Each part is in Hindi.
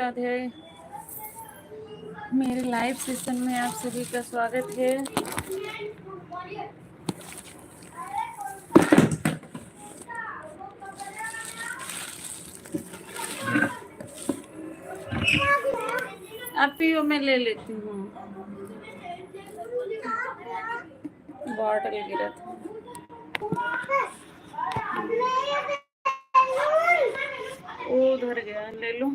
राधे। मेरे लाइव सेशन में आप सभी का स्वागत है। आप पियो, मैं ले लेती हूँ। बॉटल गिरा था। वो उधर गया, ले लो।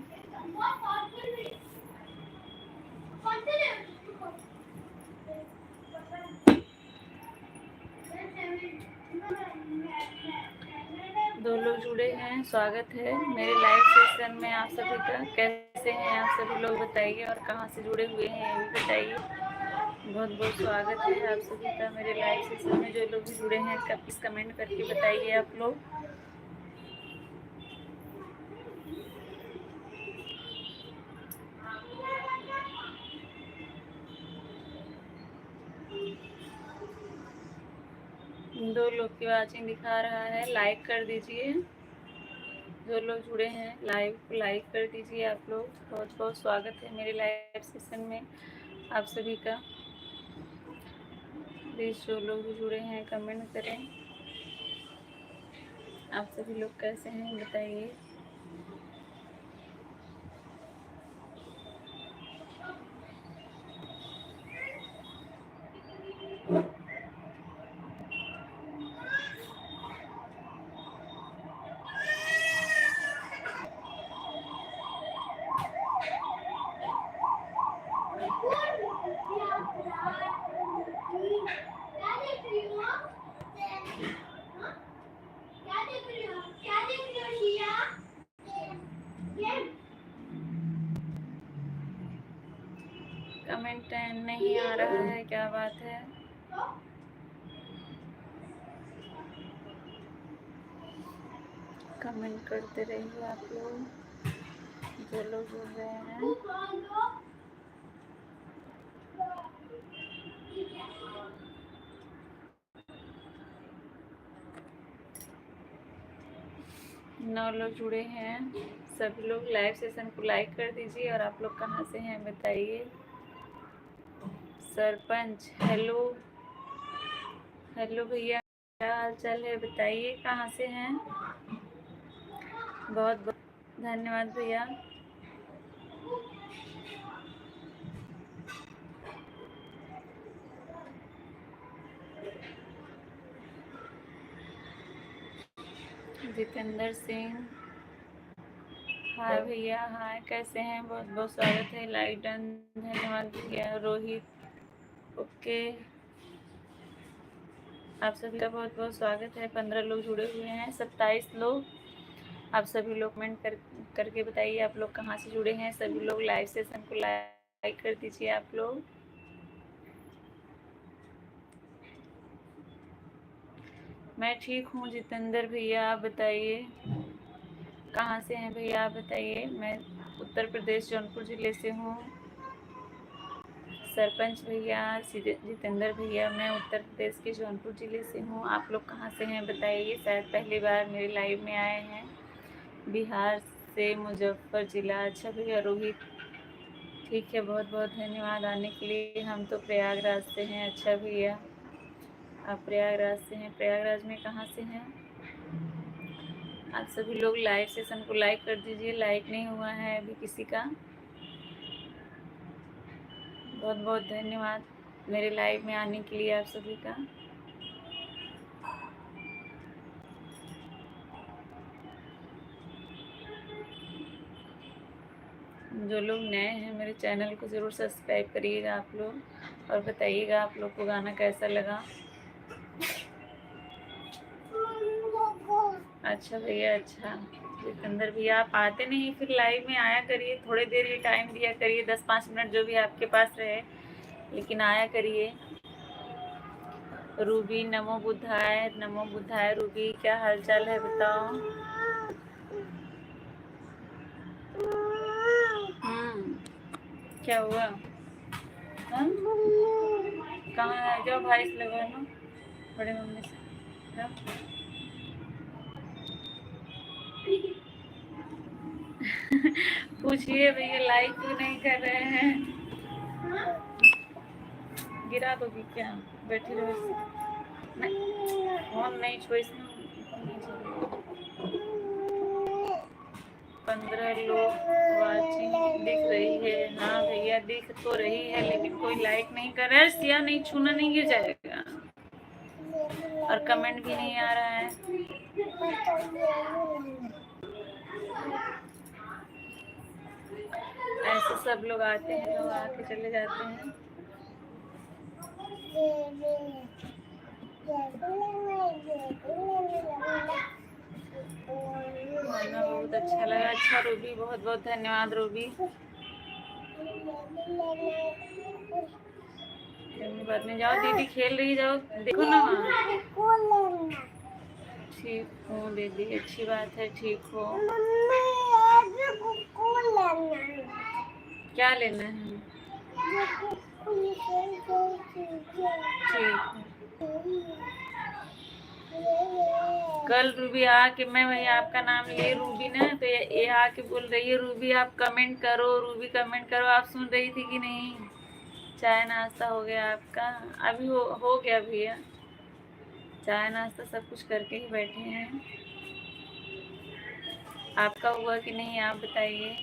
दो लोग जुड़े हैं, स्वागत है मेरे लाइव सेशन में आप सभी का। कैसे हैं आप सभी लोग बताइए, और कहाँ से जुड़े हुए हैं ये भी बताइए। बहुत बहुत स्वागत है आप सभी का मेरे लाइव सेशन में। जो लोग भी जुड़े हैं प्लीज कमेंट करके बताइए आप लोग। दो लोग की वाचिंग दिखा रहा है, लाइक कर दीजिए। जो लोग जुड़े हैं लाइव को लाइक कर दीजिए आप लोग। बहुत बहुत स्वागत है मेरे लाइव सेशन में आप सभी का। प्लीज़ जो लोग भी जुड़े हैं कमेंट करें। आप सभी लोग कैसे हैं बताइए। कमेंट नहीं आ रहा है, क्या बात है। कमेंट करते रहिए आप लोग, जो लोग जुड़ रहे हैं। नौ लोग जुड़े हैं, सभी लोग लाइव सेशन को लाइक कर दीजिए। और आप लोग कहाँ से हैं बताइए। सरपंच हेलो, हेलो भैया, क्या हाल चाल है बताइए, कहाँ से हैं। बहुत बहुत धन्यवाद भैया। जितेंद्र सिंह, हाय भैया, हाय, कैसे हैं। बहुत बहुत स्वागत है। लाइक डन, धन्यवाद भैया। रोहित ओके, आप सभी का बहुत बहुत स्वागत है। 15 लोग जुड़े हुए हैं, 27 लोग। आप सभी लोग कमेंट करके बताइए आप लोग कहाँ से जुड़े हैं। सभी लोग लाइव सेशन को लाइक कर दीजिए आप लोग। मैं ठीक हूँ जितेंद्र भैया, आप बताइए कहाँ से हैं भैया, आप बताइए। मैं उत्तर प्रदेश जौनपुर ज़िले से हूँ। सरपंच भैया, जितेंद्र भैया, मैं उत्तर प्रदेश के जौनपुर ज़िले से हूँ। आप लोग कहाँ से हैं बताइए। शायद पहली बार मेरे लाइव में आए हैं। बिहार से, मुजफ्फर ज़िला। अच्छा भैया रोहित, ठीक है, बहुत बहुत धन्यवाद आने के लिए। हम तो प्रयागराज से हैं। अच्छा भैया, आप प्रयागराज से हैं। प्रयागराज में कहाँ से हैं। आप सभी लोग लाइव सेशन को लाइक कर दीजिए। लाइक नहीं हुआ है अभी किसी का। बहुत बहुत धन्यवाद मेरे लाइव में आने के लिए आप सभी का। जो लोग नए हैं मेरे चैनल को ज़रूर सब्सक्राइब करिएगा आप लोग, और बताइएगा आप लोग को गाना कैसा लगा। अच्छा भैया, अच्छा जितेंद्र भैया, आप आते नहीं फिर लाइव में आया करिए। थोड़ी देर ही टाइम दिया करिए, 10-5 मिनट जो भी आपके पास रहे, लेकिन आया करिए। रूबी, नमो बुद्धाय, नमो बुद्धाय। रूबी, क्या हाल चाल है बताओ। क्या हुआ। कहाँ है, जाओ भाई से लगा लो, बड़े मम्मी से जाओ। पूछिए भैया, लाइक क्यों नहीं कर रहे हैं? गिरा दोगी क्या? बैठी रहो। फोन नहीं छो, इसमें 15 लोग वाचिंग दिख रही है। हाँ भैया दिख तो रही है, लेकिन कोई लाइक नहीं कर रहा है। सिया नहीं छूना, नहीं गिर जाएगा। और कमेंट भी नहीं आ रहा है। ऐसे सब लोग आते हैं, लोग आके चले जाते हैं। खाना बहुत अच्छा लगा। अच्छा रूबी, बहुत बहुत धन्यवाद रूबी। बाद में जाओ, दीदी खेल रही, जाओ देखो ना वहाँ। ठीक हूँ दीदी, अच्छी बात है, ठीक हो। क्या लेना है? ठीक है। कल रूबी आके, मैं वही आपका नाम ले रूबी ना, तो ये आके बोल रही है रूबी आप कमेंट करो, रूबी कमेंट करो। आप सुन रही थी कि नहीं? चाय नाश्ता हो गया आपका? अभी हो गया भैया, चाय नाश्ता सब कुछ करके ही बैठे हैं। आपका हुआ कि नहीं, आप बताइए।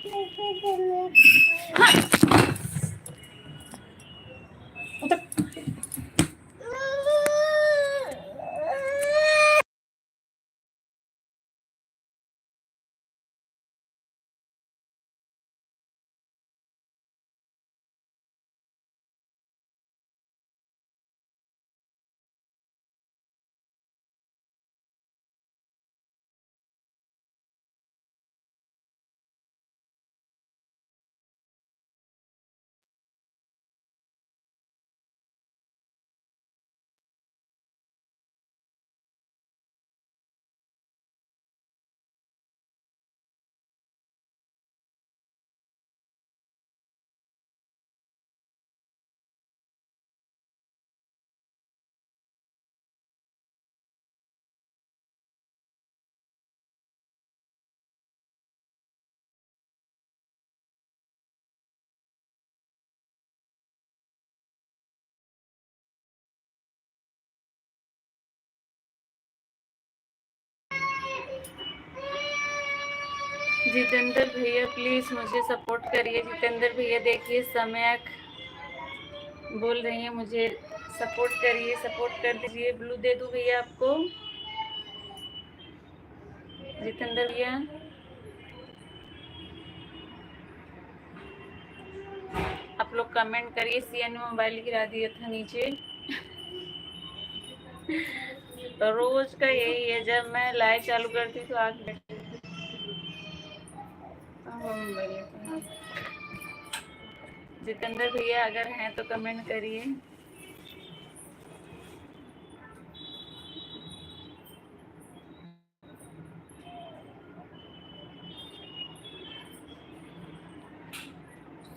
जितेंद्र भैया प्लीज मुझे सपोर्ट करिए। जितेंद्र भैया देखिए, समय बोल रही है मुझे सपोर्ट करिए, सपोर्ट कर दीजिए। ब्लू दे दूं भैया आपको? जितेंद्र भैया आप लोग कमेंट करिए। सीएन मोबाइल गिरा दिया था नीचे। तो रोज का यही है, जब मैं लाइव चालू करती तो आगे जितेंद्र भैया अगर हैं तो कमेंट करिए।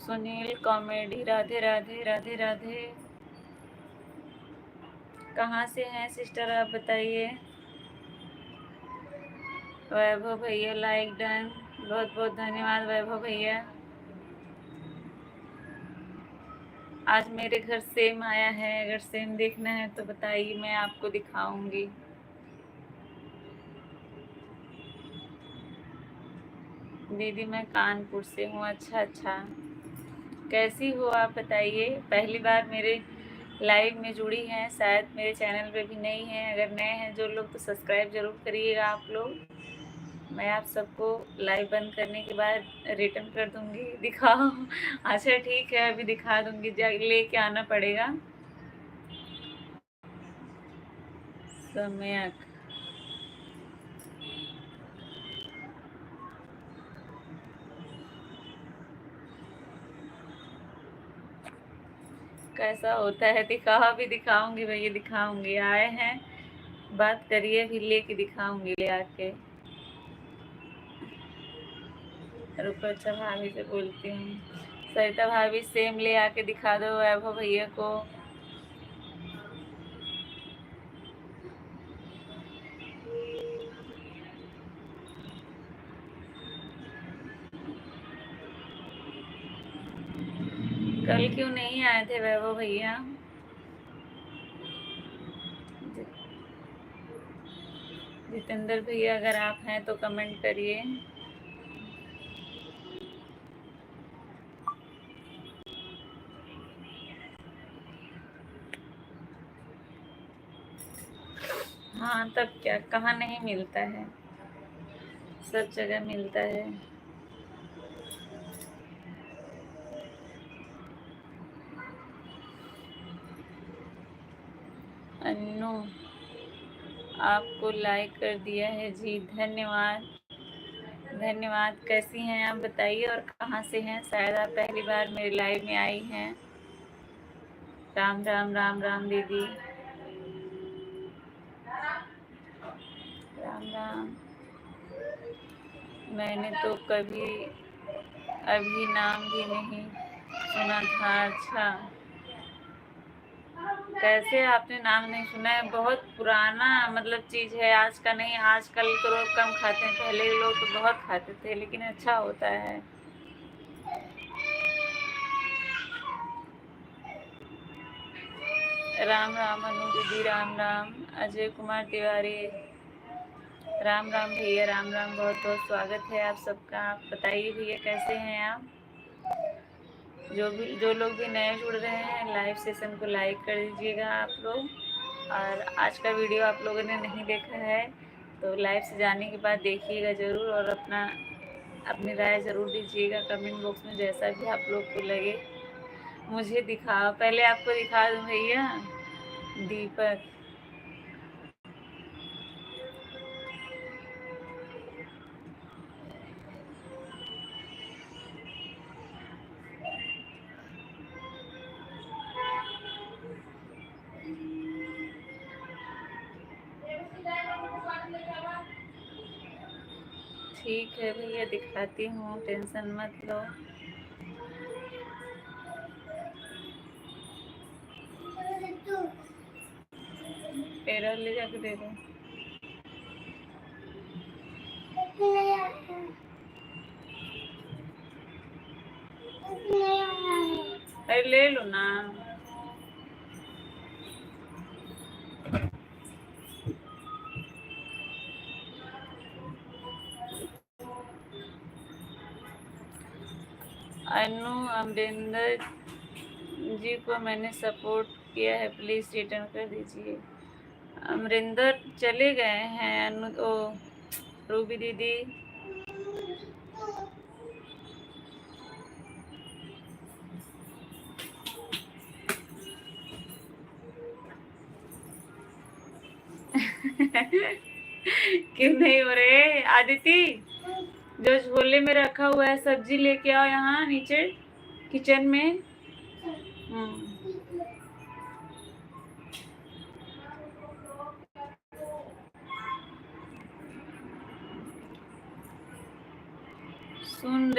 सुनील कॉमेडी, राधे राधे राधे राधे। कहाँ से हैं सिस्टर आप बताइए। वैभव भैया लाइक डन, बहुत बहुत धन्यवाद वैभव भैया। आज मेरे घर सेम आया है, अगर सेम देखना है तो बताइए, मैं आपको दिखाऊंगी। दीदी मैं कानपुर से हूँ। अच्छा अच्छा, कैसी हो आप बताइए। पहली बार मेरे लाइव में जुड़ी हैं, शायद मेरे चैनल पे भी नहीं है। अगर नए हैं जो लोग तो सब्सक्राइब जरूर करिएगा आप लोग। मैं आप सबको लाइव बंद करने के बाद रिटर्न कर दूंगी। दिखाओ। अच्छा ठीक है, अभी दिखा दूंगी, लेके आना पड़ेगा। समय कैसा होता है, दिखावा भी दिखाऊंगी भैया, दिखाऊंगी। आए हैं बात करिए, भी लेके दिखाऊंगी ले आके। रुको, अच्छा भाभी से बोलती हूँ। सरिता भाभी सेम ले आके दिखा दो वैभव भैया को। कल क्यों नहीं आए थे वैभव भैया? जितेंद्र भैया अगर आप हैं तो कमेंट करिए। हाँ तब क्या, कहाँ नहीं मिलता है, सब जगह मिलता है। अन्नू आपको लाइक कर दिया है जी, धन्यवाद धन्यवाद। कैसी हैं आप बताइए, और कहाँ से हैं? शायद आप पहली बार मेरे लाइव में आई हैं। राम राम राम राम दीदी, राम राम। मैंने तो कभी अभी नाम भी नहीं सुना था। अच्छा, कैसे आपने नाम नहीं सुना है? बहुत पुराना मतलब चीज़ है, आज का नहीं। आजकल तो लोग कम खाते हैं, पहले लोग तो बहुत खाते थे, लेकिन अच्छा होता है। राम राम अनु दीदी, राम राम। अजय कुमार तिवारी, राम राम भैया, राम राम। बहुत बहुत स्वागत है आप सबका। आप बताइए भैया कैसे हैं आप? जो लोग भी नए जुड़ रहे हैं, लाइव सेशन को लाइक कर दीजिएगा आप लोग। और आज का वीडियो आप लोगों ने नहीं देखा है तो लाइव से जाने के बाद देखिएगा ज़रूर, और अपनी राय ज़रूर दीजिएगा कमेंट बॉक्स में, जैसा भी आप लोग को लगे। मुझे दिखाओ, पहले आपको दिखा दूँ भैया दीपक। ठीक है भैया, दिखाती हूँ, टेंशन मत लो। पेड़ा ले जाके दे दो। अरे ले लो ना। अनु अमरिंदर जी को मैंने सपोर्ट किया है, प्लीज़ रिटर्न कर दीजिए। अमरिंदर चले गए हैं। अनु ओ रूबी दीदी, क्यों नहीं हो रहे? आदिति, जो झोले में रखा हुआ है सब्जी लेके आओ यहाँ नीचे किचन में। सुन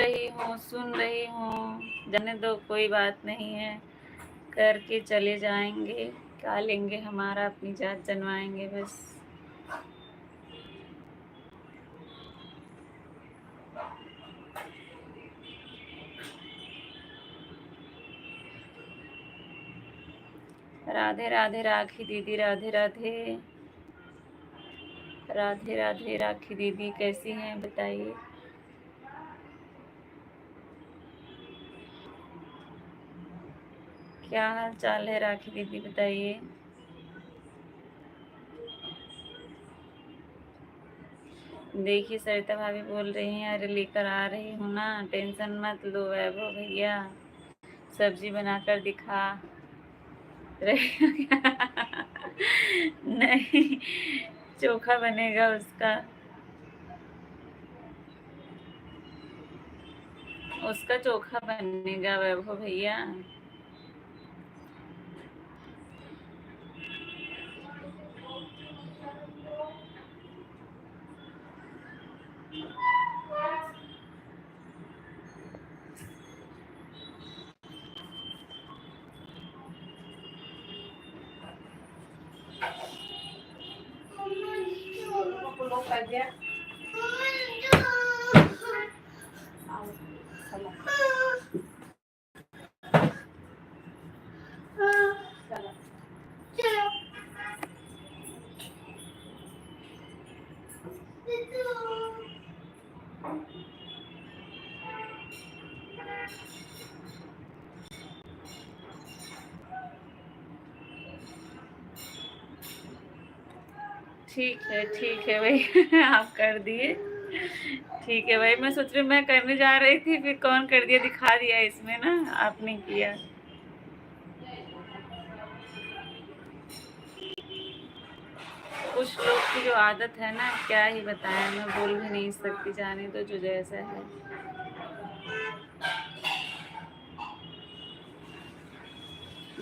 रही हूँ, जाने दो, कोई बात नहीं है, करके चले जाएंगे। क्या लेंगे हमारा, अपनी जात जनवाएंगे बस। राधे राधे राखी दीदी, राधे राधे राधे राधे राखी दीदी, कैसी हैं बताइए। क्या हाल चाल है राखी दीदी, बताइए। देखिए सरिता भाभी बोल रही हैं, अरे लेकर आ रही हूँ ना, टेंशन मत लो वैभव भैया, सब्जी बनाकर दिखा रही। नहीं, चोखा बनेगा उसका, उसका चोखा बनेगा वैभव भैया। ठीक है भाई। आप कर दिए, ठीक है भाई। मैं सोच रही मैं करने जा रही थी, फिर कौन कर दिया, दिखा दिया इसमें ना, आपने किया। कुछ लोग की जो आदत है ना, क्या ही बताएं, मैं बोल भी नहीं सकती, जाने तो जो जैसा है।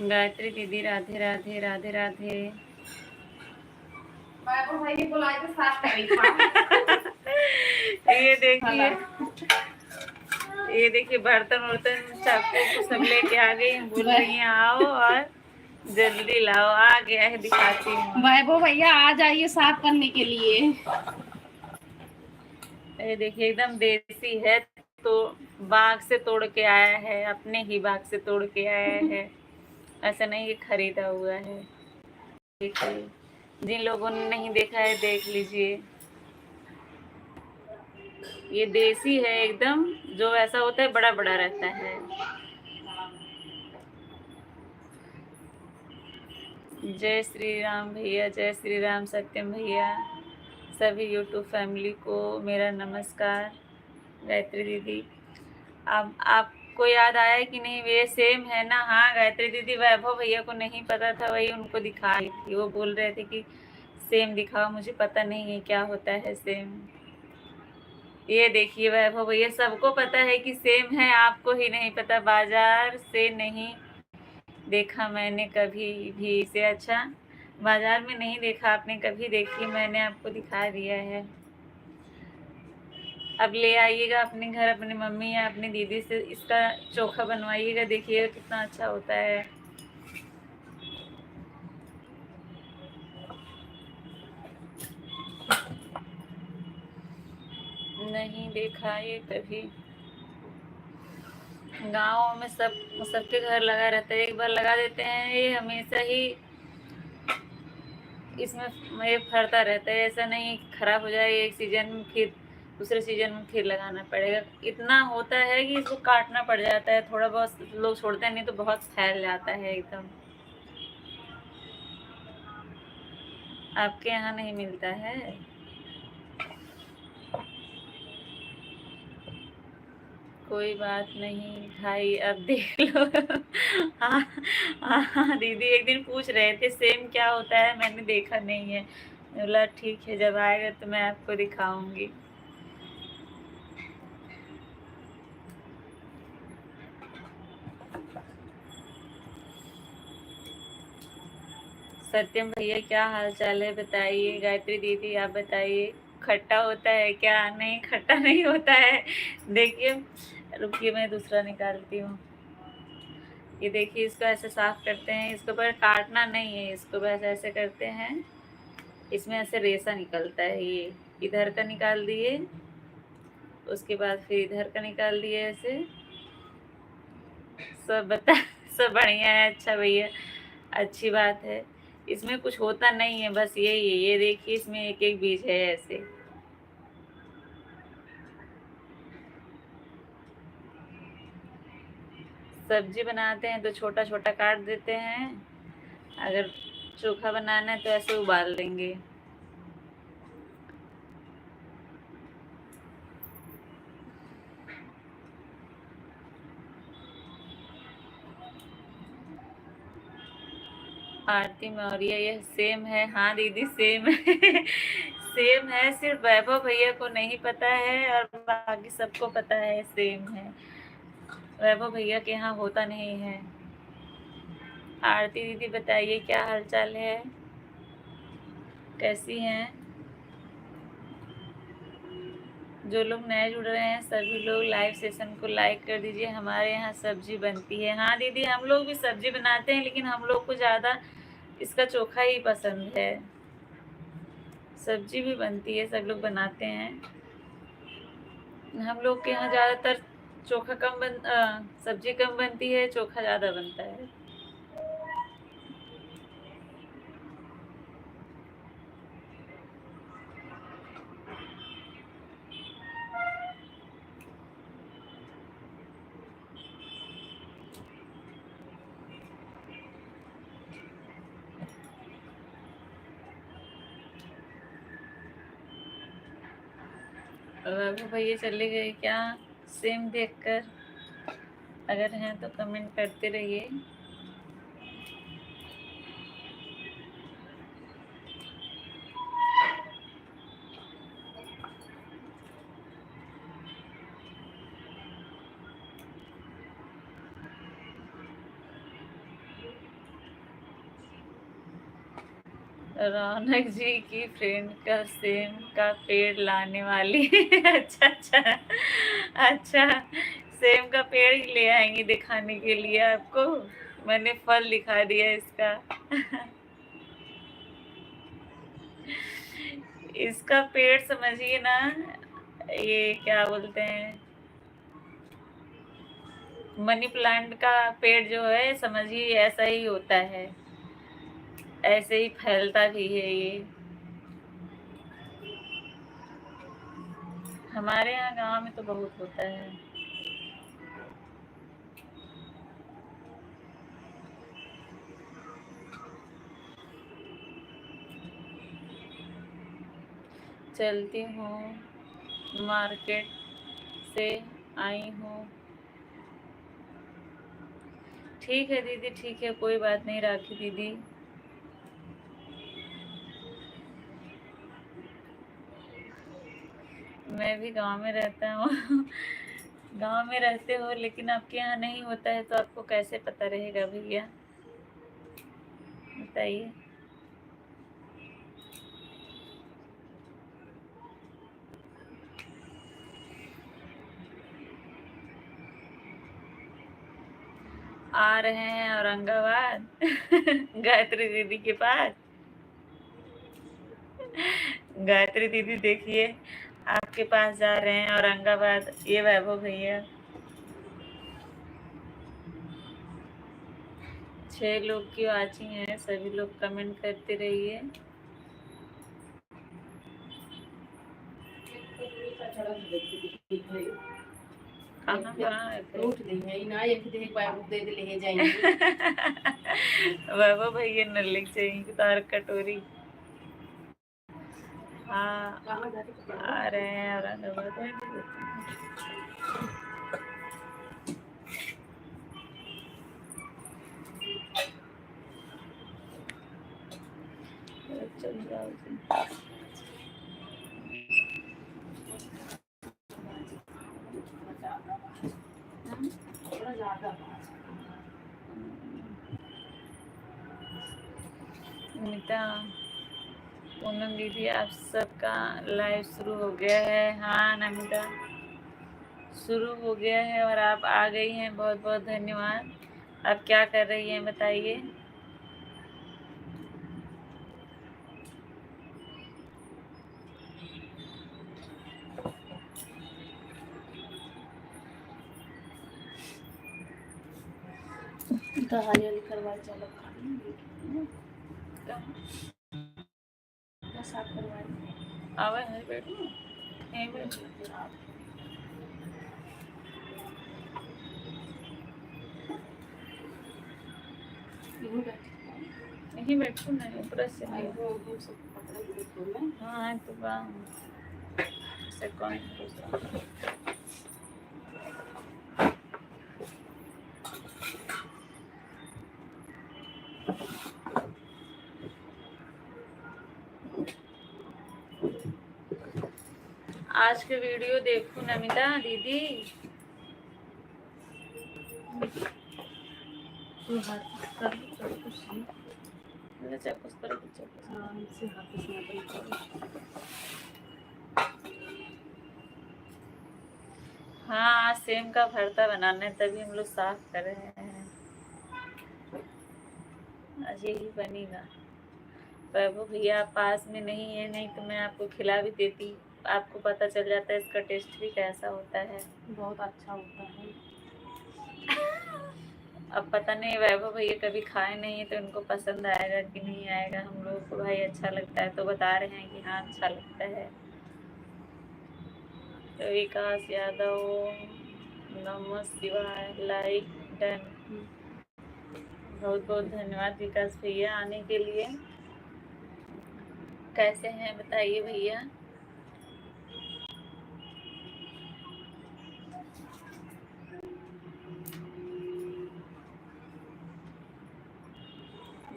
गायत्री दीदी राधे राधे, राधे राधे। ये देखिए, ये देखिए बर्तन वर्तन चाकू सब लेके आ गई, बोल रही हैं आओ और जल्दी लाओ। आ गया है, दिखाती हूँ। वैभव भैया आ जाइए साफ करने के लिए। ये देखिए एकदम देसी है, तो बाग से तोड़ के आया है, अपने ही बाग से तोड़ के आया है, ऐसा नहीं कि खरीदा हुआ है। देखिए, जिन लोगों ने नहीं देखा है देख लीजिए। ये देसी है एकदम, जो ऐसा होता है बड़ा बड़ा रहता है। जय श्री राम भैया, जय श्री राम सत्यम भैया, सभी यूट्यूब फैमिली को मेरा नमस्कार। गायत्री दीदी, अब आपको याद आया कि नहीं, वे सेम है ना? हाँ गायत्री दीदी, वैभव भैया को नहीं पता था, वही उनको दिखा रही थी। वो बोल रहे थे कि सेम दिखाओ, मुझे पता नहीं है क्या होता है सेम। ये देखिए वैभव भैया, सबको पता है कि सेम है, आपको ही नहीं पता। बाजार से नहीं देखा मैंने कभी भी इसे। अच्छा, बाजार में नहीं देखा आपने कभी, देखिए मैंने आपको दिखा दिया है। अब ले आइएगा अपने घर, अपनी मम्मी या अपनी दीदी से इसका चोखा बनवाइएगा, देखिएगा कितना अच्छा होता है। नहीं देखा ये कभी। गाँव में सबके घर लगा रहता है, एक बार लगा देते हैं, ये हमेशा ही इसमें ये फरता रहता है। ऐसा नहीं खराब हो जाए एक सीजन में, फिर दूसरे सीजन में फिर लगाना पड़ेगा। इतना होता है कि इसको काटना पड़ जाता है, थोड़ा बहुत लोग छोड़ते हैं, नहीं तो बहुत फैल जाता है एकदम। आपके यहाँ नहीं मिलता है? कोई बात नहीं भाई, अब देख लो। हाँ हाँ दीदी, एक दिन पूछ रहे थे सेम क्या होता है, मैंने देखा नहीं है। बोला ठीक है, जब आएगा तो मैं आपको दिखाऊंगी। सत्यम भैया क्या हाल चाल है बताइए। गायत्री दीदी आप बताइए, खट्टा होता है क्या? नहीं खट्टा नहीं होता है। देखिए, रुकिए मैं दूसरा निकालती हूँ। ये देखिए, इसको ऐसे साफ करते हैं, इसको पर काटना नहीं है, इसको बस ऐसे करते हैं। इसमें ऐसे रेसा निकलता है, ये इधर का निकाल दिए, उसके बाद फिर इधर का निकाल दिए, ऐसे सब बता। सब बढ़िया है, अच्छा भैया, अच्छी बात है। इसमें कुछ होता नहीं है, बस यही है। ये देखिए, इसमें एक एक बीज है ऐसे। सब्जी बनाते हैं तो छोटा छोटा काट देते हैं, अगर चोखा बनाना है तो ऐसे उबाल देंगे। आरती मौर्य, ये सेम है। हाँ दीदी सेम है। सेम है, सिर्फ वैभव भैया को नहीं पता है और बाकी सबको पता है सेम है। वैभव भैया के यहाँ होता नहीं है। आरती दीदी बताइए क्या हालचाल है, कैसी हैं? जो लोग नए जुड़ रहे हैं सभी लोग लाइव सेशन को लाइक कर दीजिए। हमारे यहाँ सब्जी बनती है। हाँ दीदी, हम लोग भी सब्जी बनाते हैं, लेकिन हम लोग को ज़्यादा इसका चोखा ही पसंद है। सब्जी भी बनती है, सब लोग बनाते हैं। हम लोग के यहाँ ज़्यादातर चोखा सब्जी कम बनती है, चोखा ज़्यादा बनता है। वैभव भैया चले गए क्या सेम देखकर? अगर हैं तो कमेंट करते रहिए। रौनक जी की फ्रेंड का सेम का पेड़ लाने वाली अच्छा अच्छा अच्छा, सेम का पेड़ ही ले आएंगी दिखाने के लिए आपको। मैंने फल दिखा दिया इसका इसका पेड़ समझिए ना, ये क्या बोलते हैं, मनी प्लांट का पेड़ जो है समझिए ऐसा ही होता है, ऐसे ही फैलता भी है ये। हमारे यहाँ गांव में तो बहुत होता है। चलती हूँ मार्केट से आई हूँ। ठीक है दीदी, ठीक है, कोई बात नहीं राखी दीदी। मैं भी गांव में रहता हूँ गांव में रहते हो लेकिन आपके यहाँ नहीं होता है तो आपको कैसे पता रहेगा भैया, बताइए। आ रहे हैं औरंगाबाद गायत्री दीदी के पास। गायत्री दीदी देखिए आपके पास जा रहे हैं औरंगाबाद, ये वैभव भैया। 6 लोग की वाचिंग है, सभी लोग कमेंट करते रहिए। कहाँ वैभव भैया न लिख जाएंगे तार कटोरी। हाँ आ रहे हैं औरंगाबाद में। चल जाओ नीता पूनम दीदी, आप सबका लाइव शुरू हो गया है। हाँ नमिता, शुरू हो गया है और आप आ गई हैं, बहुत बहुत धन्यवाद। आप क्या कर रही हैं बताइए। आवे है बैठो, यहीं बैठो। यहीं बैठो ना, ऊपर से हाँ तो से कौन आज के वीडियो देखो नमिता दीदी। हाँ सेम का भरता बनाना है तभी हम लोग साफ कर रहे हैं, आज यही बनेगा। वैभव भैया आप पास में नहीं है, नहीं तो मैं आपको खिला भी देती, आपको पता चल जाता है इसका टेस्ट भी कैसा होता है। बहुत अच्छा होता है। अब पता नहीं वैभव भैया कभी खाए नहीं है तो उनको पसंद आएगा कि नहीं आएगा। हम लोगों को भाई अच्छा लगता है तो बता रहे हैं कि हाँ अच्छा लगता है। तो विकास यादव, नमः शिवाय, लाइक डन। बहुत बहुत धन्यवाद विकास भैया आने के लिए। कैसे हैं बताइए भैया।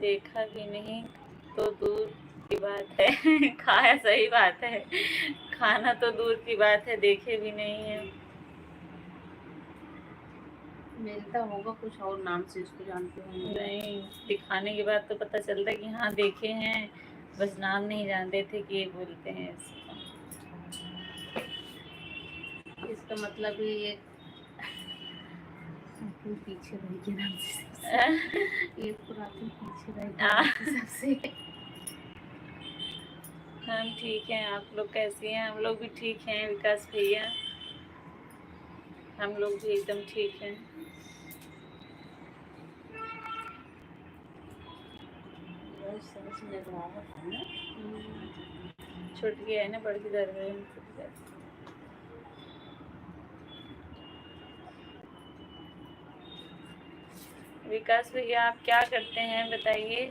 देखा भी नहीं तो दूर की बात है खाया, सही बात है, खाना तो दूर की बात है, देखे भी नहीं है। मिलता होगा कुछ और नाम से, इसको जानते होंगे। नहीं, दिखाने के बाद तो पता चलता है कि हाँ देखे हैं, बस नाम नहीं जानते थे कि ये बोलते हैं इसको। इसका मतलब ये पीछे रह के नाम से ये पूरा पीछे रह के नाम से सबसे। हम ठीक हैं, आप लोग कैसी हैं? हम लोग भी ठीक हैं विकास भैया, हम लोग भी एकदम ठीक हैं। छुट गया है ना, बड़ी दर्द है, छुट गया। विकास भैया आप क्या करते हैं बताइए?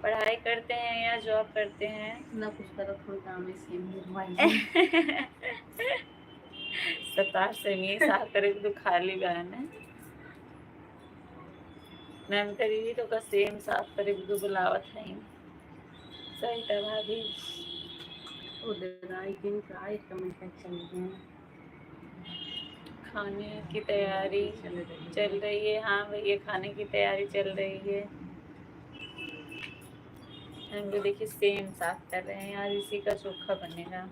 पढ़ाई करते हैं या जॉब करते हैं? ना कुछ करो, थोड़ी काम है सेम सतार से मी साकर तो खाली बहन है मैम करी तो का सेम साफ करे तो बुलावत है सही था भाभी। उधर आई दिन का एक कमेंट चल रहे हैं, खाने की तैयारी चल रही है। हाँ भैया खाने की तैयारी चल रही है। हम लोग देखिए सेम साफ कर रहे हैं, आज इसी का चोखा बनेगा।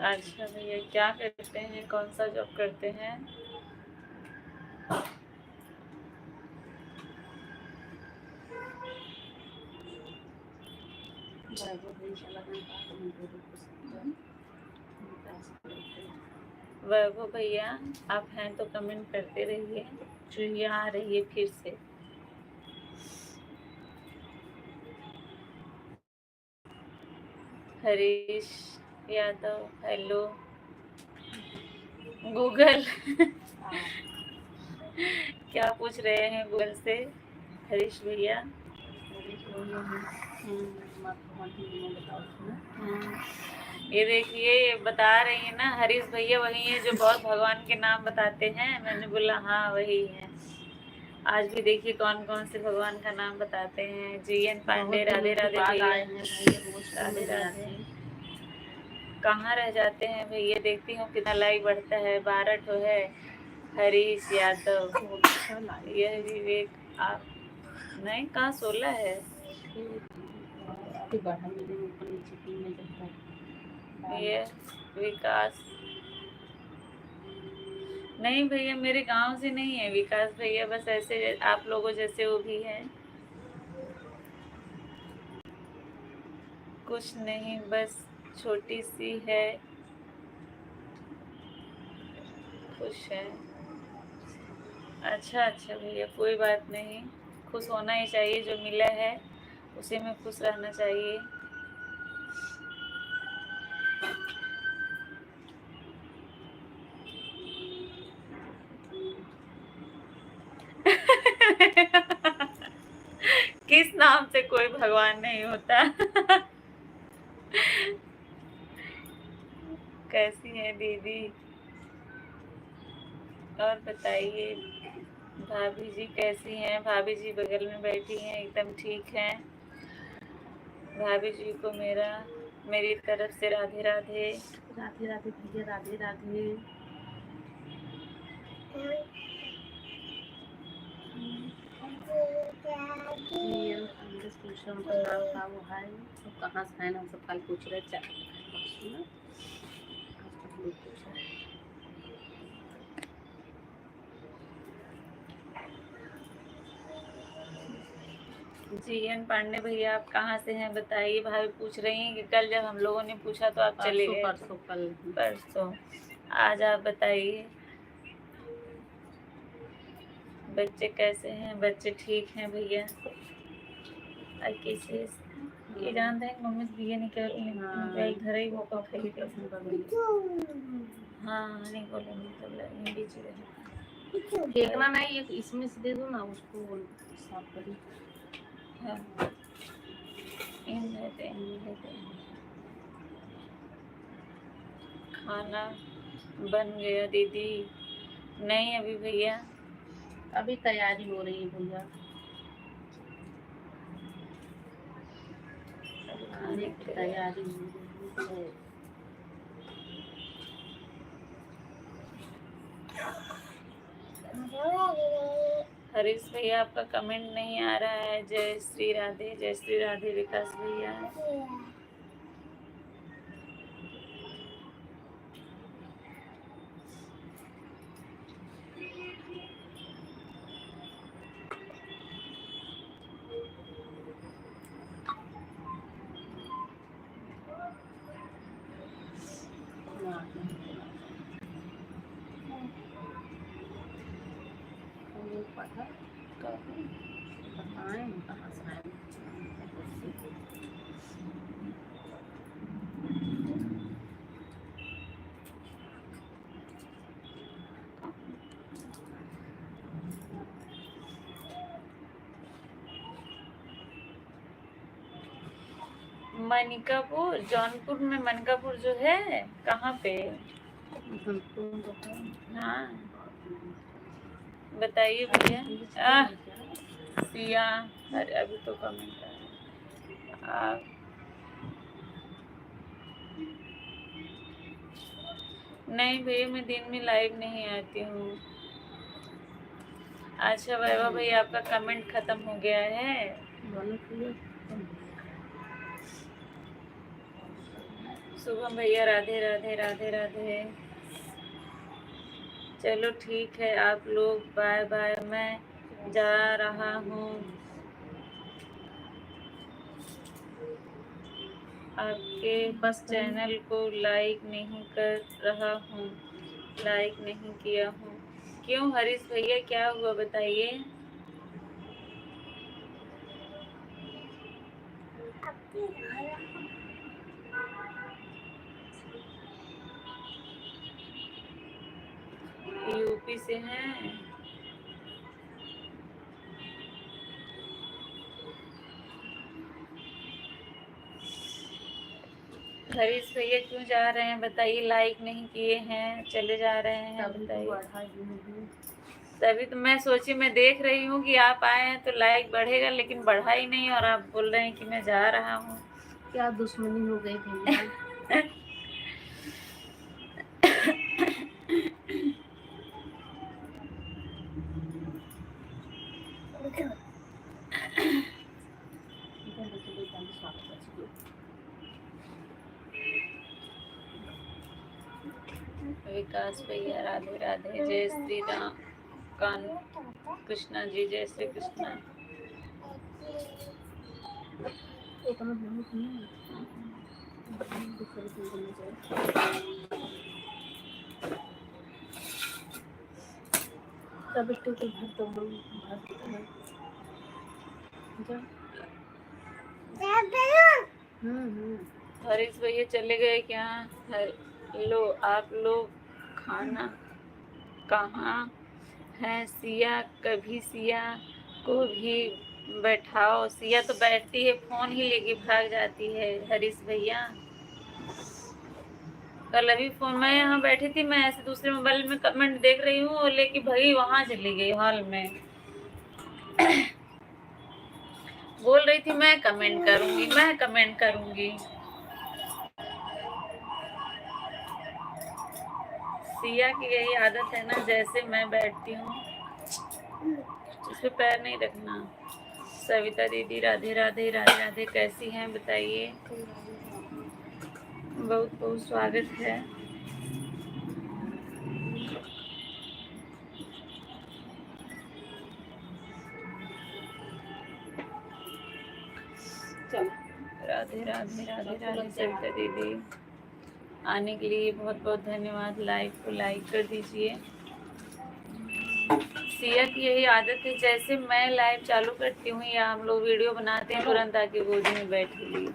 अच्छा भैया क्या करते हैं, कौन सा जॉब करते हैं? वैभव भैया आप हैं तो कमेंट करते रहिए, जो आ रही है फिर से। हरीश यादव हेलो गूगल क्या पूछ रहे हैं गूगल से हरीश भैया? ये देखिए ये बता रही है ना हरीश भैया, वही है जो बहुत भगवान के नाम बताते हैं। मैंने बोला हाँ वही है। आज भी देखिए कौन कौन से भगवान का नाम बताते हैं। जीएन पांडे राधे राधे भैया, राधे राधे। कहाँ रह जाते हैं भैया? देखती हूँ कितना लाइक बढ़ता है, 12 ठो है। हरीश यादव, यह विवेक आप नहीं, कहाँ 16 है। ये विकास नहीं भैया, मेरे गांव से नहीं है विकास भैया, बस ऐसे आप लोगों जैसे वो भी हैं। कुछ नहीं, बस छोटी सी है, खुश है। अच्छा अच्छा भैया कोई बात नहीं, खुश होना ही चाहिए, जो मिला है उसी में खुश रहना चाहिए। किस नाम से कोई भगवान नहीं होता कैसी है दीदी और बताइए? भाभी जी कैसी हैं? भाभी जी बगल में बैठी हैं, एकदम ठीक हैं। भाभी जी को मेरी तरफ से राधे राधे। राधे राधे भैया, राधे राधे। उनका नाम था वो है, तो कहाँ से है ना, हम सब कल पूछ रहे थे। जीएन पांडे भैया आप कहाँ से हैं बताइए? भाभी पूछ रही हैं कि कल जब हम लोगों ने पूछा तो आप चले गए। परसों आज आप बताइए बच्चे कैसे हैं? बच्चे ठीक हैं भैया? कैसे ये जानते हैं मम्मी से भैया निकल घर ही वो हाँ नहीं बोलेंगे तो हिंदी चीज़ देखना नहीं, एक इसमें से दे दो ना उसको साफ करी। हाँ इन रहते हैं। खाना बन गया दीदी? नहीं अभी भैया, अभी तैयारी हो रही है भैया, अभी खाने की तैयारी हो रही है। हरीश भैया आपका कमेंट नहीं आ रहा है। जय श्री राधे, जय श्री राधे विकास भैया। बताएं कहाँ से आए। मनिकापुर, जौनपुर में मनिकापुर जो है, कहाँ पे? हाँ बताइए भैया। सिया, अरे अभी तो कमेंट आया। नहीं भैया, मैं दिन में लाइव नहीं आती हूँ। अच्छा वैभव भैया आपका कमेंट खत्म हो गया है। शुभम भैया राधे राधे राधे राधे। चलो ठीक है आप लोग, बाय बाय, मैं जा रहा हूँ। आपके बस चैनल को लाइक नहीं कर रहा हूँ, लाइक नहीं किया हूँ। क्यों हरीश भैया, क्या हुआ बताइए? यूपी से हैं? हरीश भैया क्यों जा रहे हैं बताइए? लाइक नहीं किए हैं, चले जा रहे हैं बताइए। तभी तो मैं सोची, मैं देख रही हूँ कि आप आए हैं तो लाइक बढ़ेगा, लेकिन बढ़ा ही नहीं और आप बोल रहे हैं कि मैं जा रहा हूँ। क्या दुश्मनी हो गई भैया? विकास भैया राधे राधे, जय श्री राम। कान कृष्णा जी, जय श्री कृष्णा। हरीश भैया चले गए क्या? हेलो आप लोग, खाना कहाँ है? सिया, कभी सिया को भी बैठाओ। सिया तो बैठती है, फोन ही लेके भाग जाती है हरीश भैया। कल अभी फोन में यहाँ बैठी थी, मैं ऐसे दूसरे मोबाइल में कमेंट देख रही हूँ और लेके भागी वहां चली गई हॉल में। बोल रही थी मैं कमेंट करूंगी, मैं कमेंट करूंगी। सिया की यही आदत है ना, जैसे मैं बैठती हूँ इस पे पैर नहीं रखना। सविता दीदी राधे राधे राधे राधे, कैसी हैं बताइए? बहुत बहुत स्वागत है। राधे राधे राधे राधे सविता दीदी, आने के लिए बहुत बहुत धन्यवाद। लाइक को लाइक कर दीजिए। सिया की यही आदत है, जैसे मैं लाइव चालू करती हूँ या हम लोग वीडियो बनाते हैं, तुरंत आके गोदी में बैठेगी।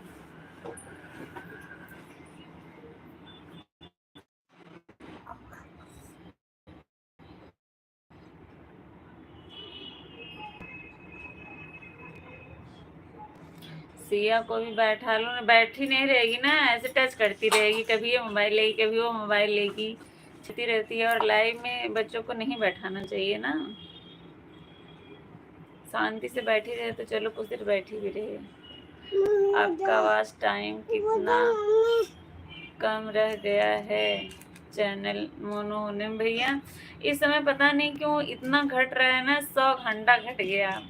सिया को भी बैठा लो ना, बैठी नहीं रहेगी ना, ऐसे टच करती रहेगी, कभी ये मोबाइल लेगी कभी वो मोबाइल लेगी, चलती रहती है। और लाइव में बच्चों को नहीं बैठाना चाहिए ना, शांति से बैठी रहे तो चलो कुछ देर बैठी भी रहे। आपका आवाज टाइम कितना कम रह गया है चैनल मोनो होने में भैया? इस समय पता नहीं क्यों इतना घट रहा है ना, 100 घंटा घट गया।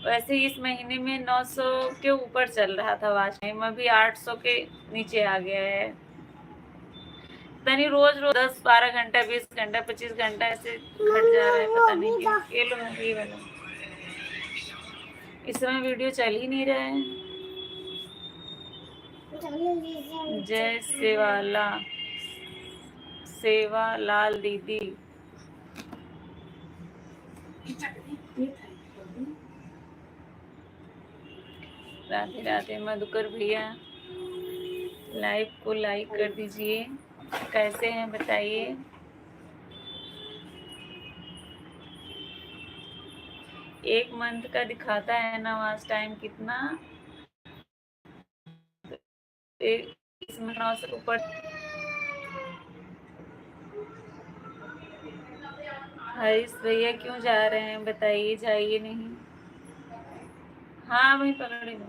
वैसे इस महीने में 900 के ऊपर चल रहा था वॉच टाइम, अभी 800 के नीचे आ गया है। पता नहीं रोज रोज 10-12 घंटा 20 घंटा 25 घंटा ऐसे घट जा रहा है, पता नहीं क्यों। ये लो ये वाला, इस समय वीडियो चल ही नहीं रहा है। जय सेवालाल दीदी, राधे राधे। मधुकर भैया लाइव को लाइक कर दीजिए। कैसे हैं बताइए? एक मंथ का दिखाता है ना वॉच टाइम कितना, इस महीना से ऊपर। हरीश भैया क्यों जा रहे हैं बताइए? जाइए नहीं। हाँ वही पकड़े लो।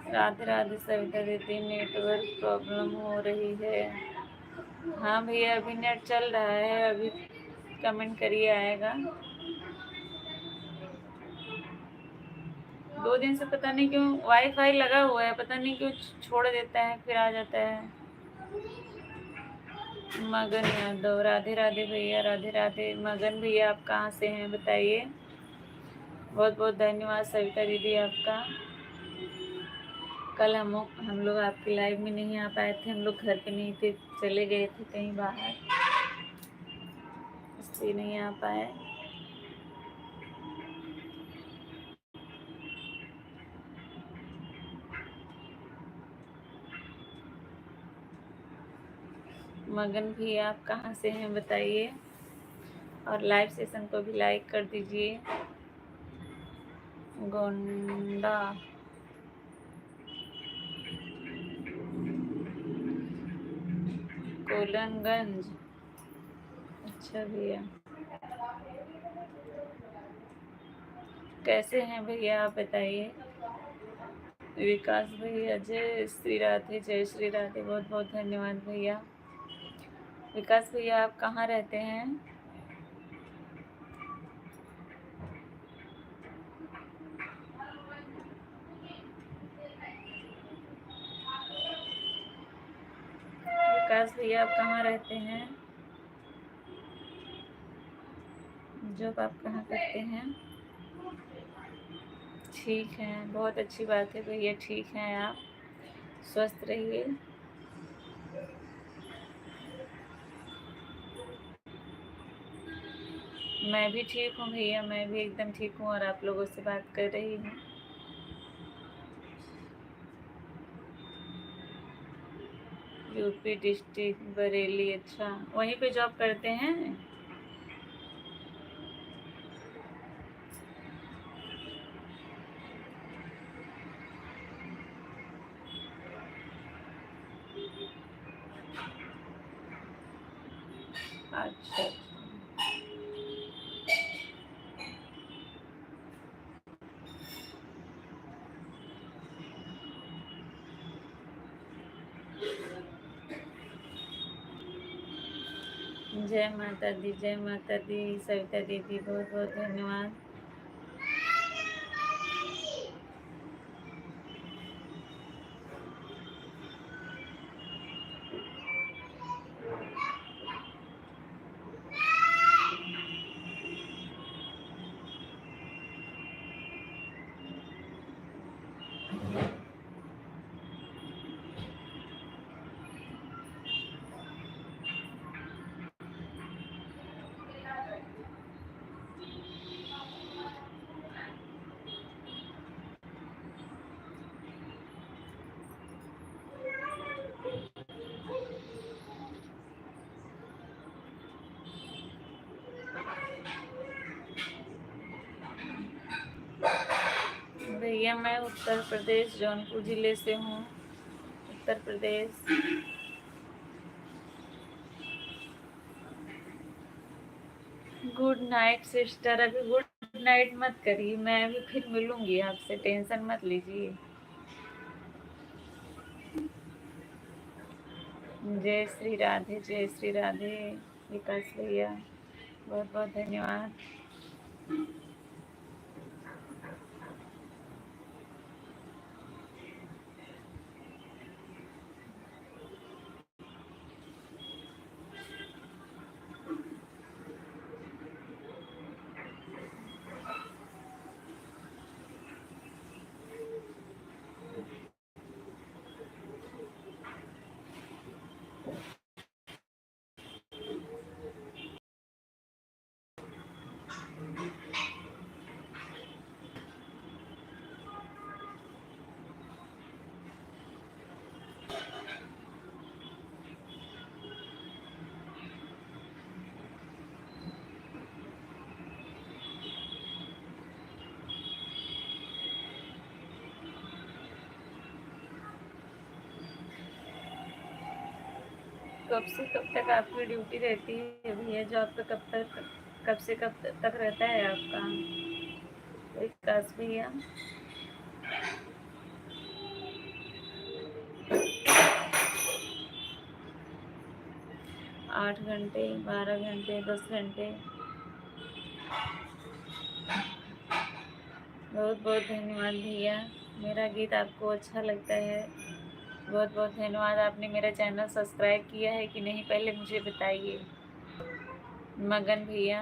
राधे राधे सविता दीदी, नेटवर्क प्रॉब्लम हो रही है। हाँ भैया अभी नेट चल रहा है, अभी कमेंट करिए आएगा। 2 दिन से पता नहीं क्यों वाईफाई लगा हुआ है, पता नहीं क्यों छोड़ देता है फिर आ जाता है। मगन यादव, राधे राधे भैया, राधे राधे। मगन भैया आप कहाँ से हैं बताइए? बहुत बहुत धन्यवाद सविता दीदी आपका। कल हम लोग आपके लाइव में नहीं आ पाए थे, हम लोग घर पे नहीं थे, चले गए थे कहीं बाहर, इसलिए नहीं आ पाए। मगन भी आप कहाँ से हैं बताइए? और लाइव सेशन को भी लाइक कर दीजिए। गोंडा कोलनगंज, अच्छा भैया। कैसे हैं भैया आप बताइए? विकास भैया जय श्री राधे, जय श्री राधे, बहुत बहुत धन्यवाद भैया। विकास भैया आप कहाँ रहते हैं? विकास भैया आप कहाँ रहते हैं? जॉब आप कहाँ करते हैं? ठीक है, बहुत अच्छी बात है भैया, ठीक हैं आप, स्वस्थ रहिए। मैं भी ठीक हूँ भैया, मैं भी एकदम ठीक हूँ और आप लोगों से बात कर रही हूँ। यूपी डिस्ट्रिक्ट बरेली, अच्छा वहीं पे जॉब करते हैं? अच्छा जय माता दी, जय माता दी सविता दीदी, बहुत बहुत धन्यवाद। भैया मैं उत्तर प्रदेश जौनपुर ज़िले से हूँ, Uttar Pradesh. Good night sister, अभी गुड नाइट मत करिए, मैं अभी फिर मिलूंगी आपसे, टेंशन मत लीजिए। जय श्री राधे, जय श्री राधे विकास भैया, बहुत बहुत धन्यवाद। कब से कब तक आपकी ड्यूटी रहती है भैया? जॉब पे कब से कब तक रहता है आपका विकास भैया? 8 घंटे, 12 घंटे, 10 घंटे? बहुत बहुत धन्यवाद भैया, मेरा गीत आपको अच्छा लगता है, बहुत बहुत धन्यवाद। आपने मेरा चैनल सब्सक्राइब किया है कि नहीं पहले मुझे बताइए। मगन भैया,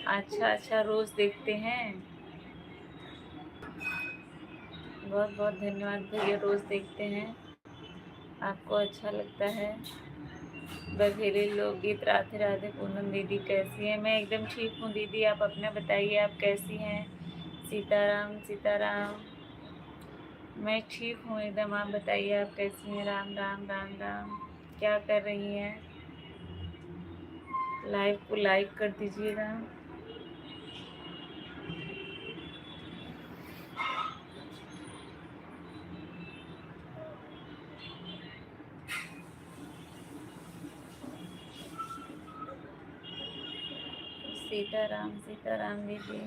अच्छा रोज़ देखते हैं, बहुत बहुत धन्यवाद भैया, रोज़ देखते हैं, आपको अच्छा लगता है। बघेरे लोकगीत, राधे राधे। पूनम दीदी कैसी हैं? मैं एकदम ठीक हूँ दीदी, आप अपना बताइए, आप कैसी हैं? सीताराम सीताराम, मैं ठीक हूँ एकदम, आप बताइए आप कैसी हैं? राम राम राम राम, क्या कर रही हैं? लाइव को लाइक कर दीजिएगा। सीताराम सीताराम दीदी।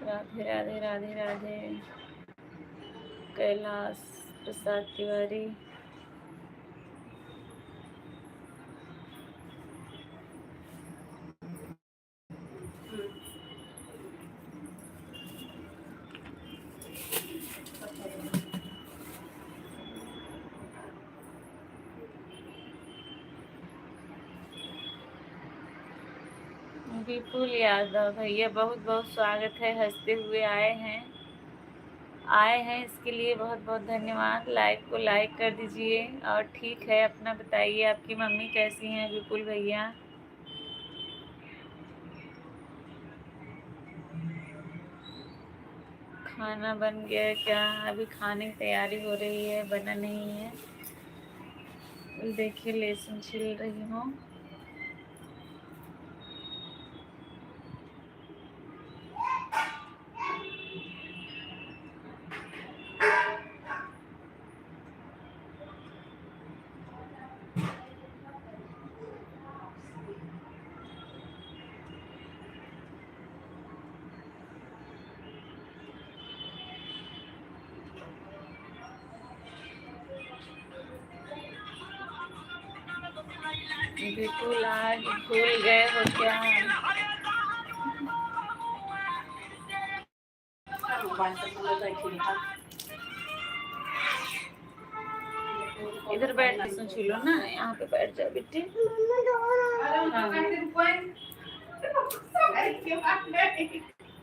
राधे राधे राधे राधे। कैलाश प्रसाद तिवारी, विपुल यादव भैया, बहुत बहुत स्वागत है, हंसते हुए आए हैं इसके लिए बहुत बहुत धन्यवाद। लाइव को लाइक कर दीजिए। और ठीक है, अपना बताइए, आपकी मम्मी कैसी हैं विपुल भैया? खाना बन गया क्या? अभी खाने की तैयारी हो रही है, बना नहीं है। देखिए लहसुन छिल रही हूँ। विपुल आज भूल गए हो क्या? इधर बैठ के छीलो ना, यहाँ पे बैठ जाओ बेटे।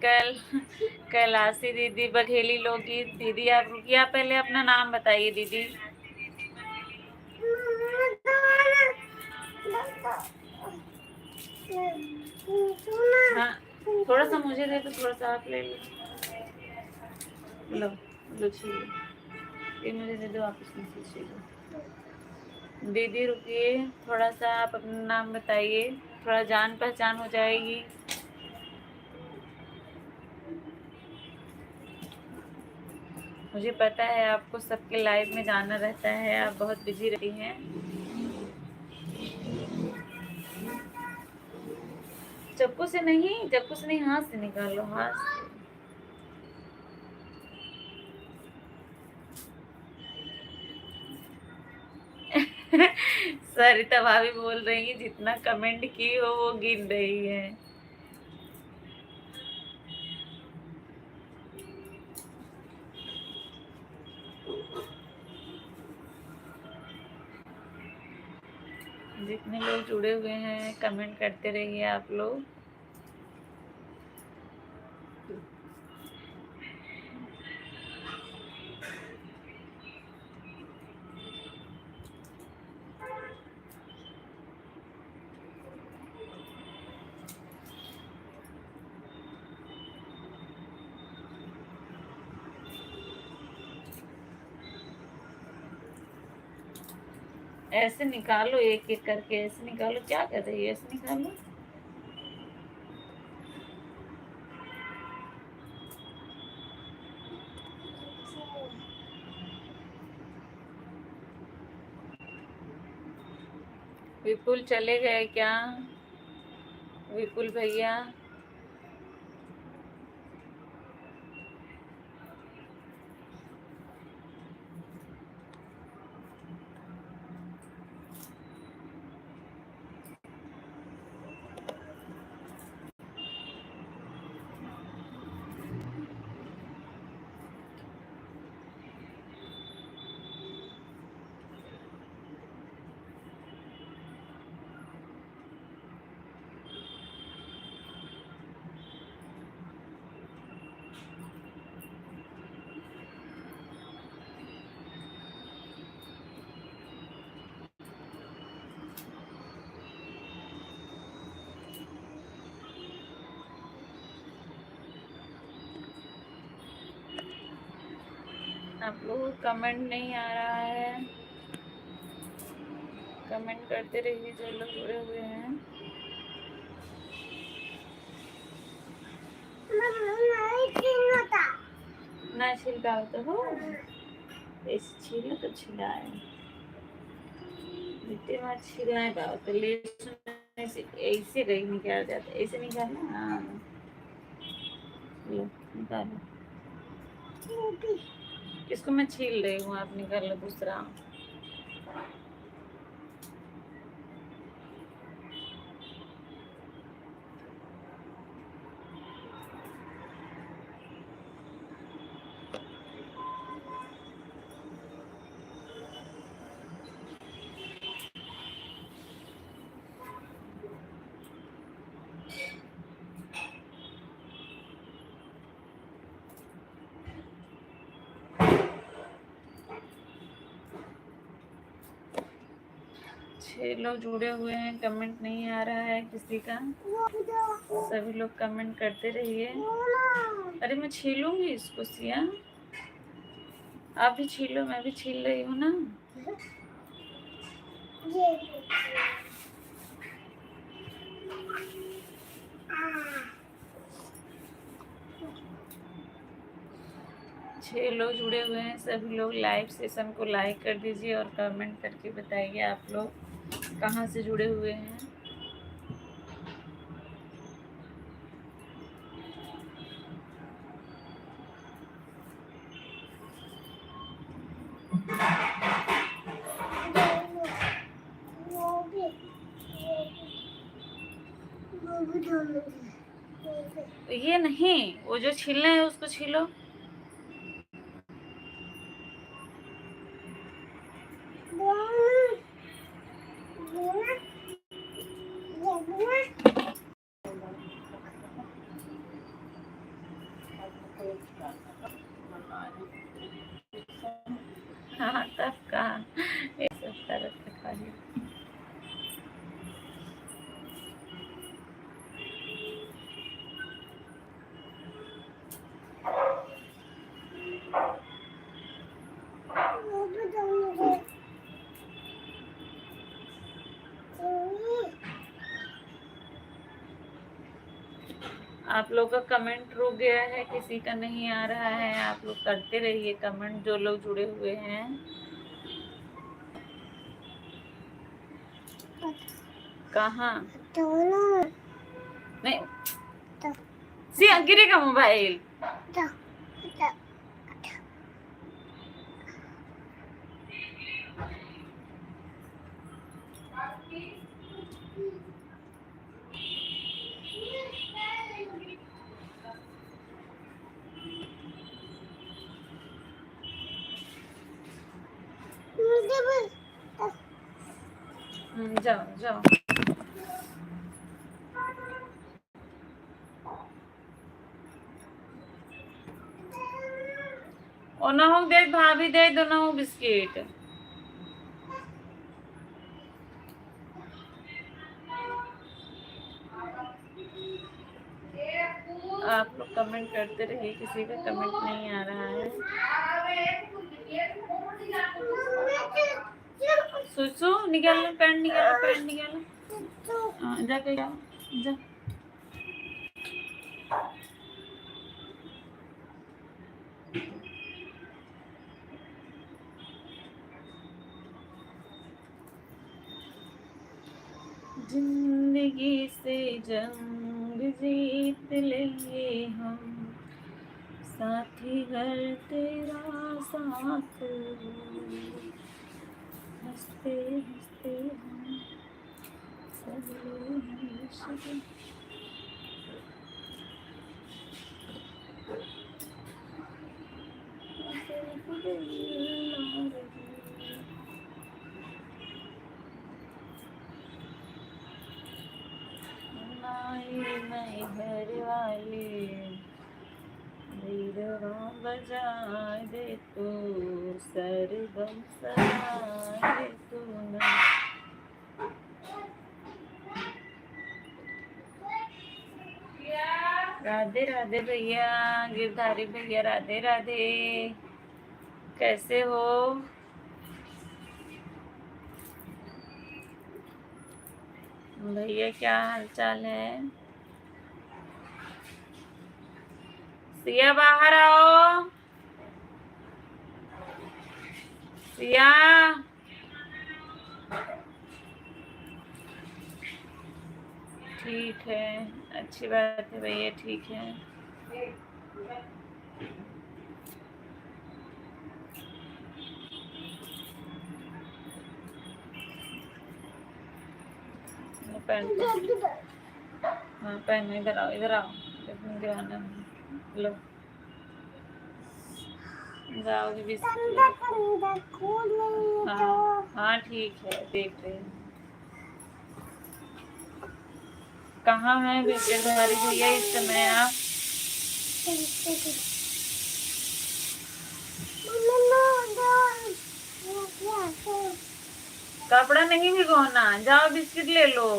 कल कैलाशी दीदी बघेली लोकगीत। दीदी आप रुकिए, आप पहले अपना नाम बताइए दीदी। हाँ थोड़ा सा मुझे दे दो, थोड़ा सा आप ले लो। लो लो छीलो, ये मुझे दे दो, आप इसमें से छीलो। दीदी रुकिए, थोड़ा सा आप अपना नाम बताइए, थोड़ा जान पहचान हो जाएगी। मुझे पता है आपको सबके लाइव में जाना रहता है, आप बहुत बिजी रहती हैं। चाकू से नहीं, चाकू से नहीं, हाथ से निकालो, हाथ से। सरिता भाभी बोल रही है जितना कमेंट की हो वो गिन रही है। जितने लोग जुड़े हुए हैं कमेंट करते रहिए आप लोग। ऐसे निकालो, एक एक करके ऐसे निकालो। क्या कर रही है, ऐसे निकालो। विपुल चले गए क्या? विपुल भैया आप लोग कमेंट नहीं आ रहा है, कमेंट करते रहिए जो लोग जुड़े हुए हैं। ना छिलका तो हो, ऐसे छीलो तो छिलाए बेटे, मत छिलाए बाबा तो ले ऐसे कहीं निकाल जाता, ऐसे निकालना। हाँ लो निकालो, इसको मैं छील रही हूँ, आप निकाल लो दूसरा। छह लोग जुड़े हुए हैं, कमेंट नहीं आ रहा है किसी का। सभी लोग कमेंट करते रहिए। अरे मैं छीलूंगी इसको सिया, आप भी छीलो, मैं भी छील रही हूँ ना। छह लोग जुड़े हुए हैं, सभी लोग लाइव सेशन को लाइक कर दीजिए और कमेंट करके बताइए आप लोग कहाँ से जुड़े हुए हैं। ये नहीं, वो जो छीलना है उसको छीलो। आप लोग का कमेंट रुक गया है, किसी का नहीं आ रहा है। आप लोग करते रहिए कमेंट, जो लोग जुड़े हुए हैं। कहाँ नहीं सिया गिरेगा मोबाइल। जाओ जाओ। ओना हो दे भाभी दे दो ना हो बिस्किट। आप लोग कमेंट करते रहिए, किसी का कमेंट नहीं आ रहा है। सुसु निकालो, पैंट निकालो, पैंट निकालो। जाके जाओ जा। जिंदगी से जंग जीत लेंगे हम, साथी घर तेरा साथ हो, हंसते हंसते हम सब लोग। नए घर वाले भैरवा बजा दे तो सरगम सजा दे तो ना। राधे राधे भैया, गिरधारी भैया राधे राधे, कैसे हो? भैया क्या हाल चाल है? सिया बाहर आओ, सिया। ठीक है, अच्छी बात है भैया, ठीक है। पेन, हाँ पेन इधर आओ, इधर आओ, गिराना लो, जाओ हाँ हाँ ठीक है, देख रहे हैं। कहाँ है गिरधारी भैया इस समय आप? कपड़ा नहीं भिगोना, जाओ बिस्किट ले लो।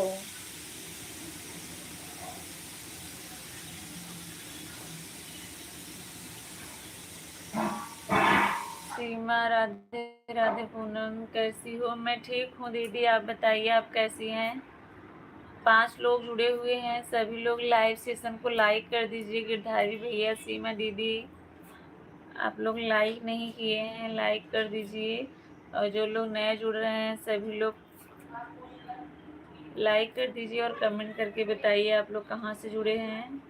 सीमा राधे राधे। पूनम कैसी हो? मैं ठीक हूँ दीदी, आप बताइए आप कैसी हैं? 5 लोग जुड़े हुए हैं, सभी लोग लाइव सेशन को लाइक कर दीजिए। गिरधारी भैया, सीमा दीदी, आप लोग लाइक नहीं किए हैं, लाइक कर दीजिए। और जो लोग नए जुड़ रहे हैं सभी लोग लाइक कर दीजिए और कमेंट करके बताइए आप लोग कहाँ से जुड़े हैं।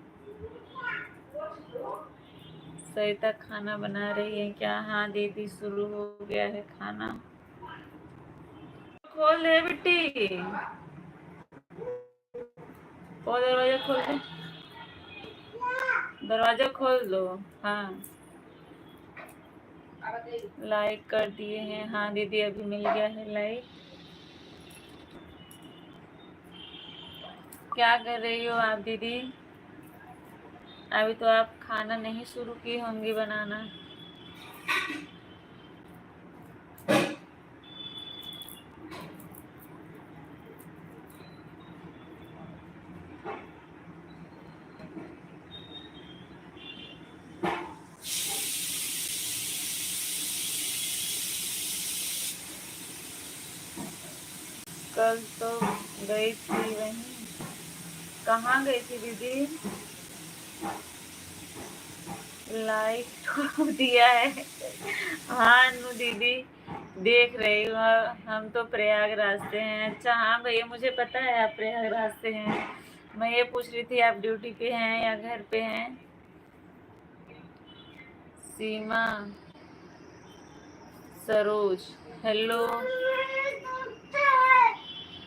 सरिता खाना बना रही है क्या? हाँ दीदी, शुरू हो गया है खाना। खोल दे बेटी, वो दरवाजा खोल दो, दरवाजा खोल दो। हाँ लाइक कर दिए हैं। हाँ दीदी, अभी मिल गया है लाइक। क्या कर रही हो आप दीदी? अभी तो आप खाना नहीं शुरू की होंगी बनाना। कल तो गई थी वहीं। कहाँ गई थी दीदी? लाइक तो दिया है। हाँ अनु दीदी देख रही हूँ, हम तो प्रयागराज से हैं। अच्छा हाँ भैया मुझे पता है आप प्रयागराज से हैं। मैं ये पूछ रही थी आप ड्यूटी पे हैं या घर पे हैं। सीमा सरोज हेलो।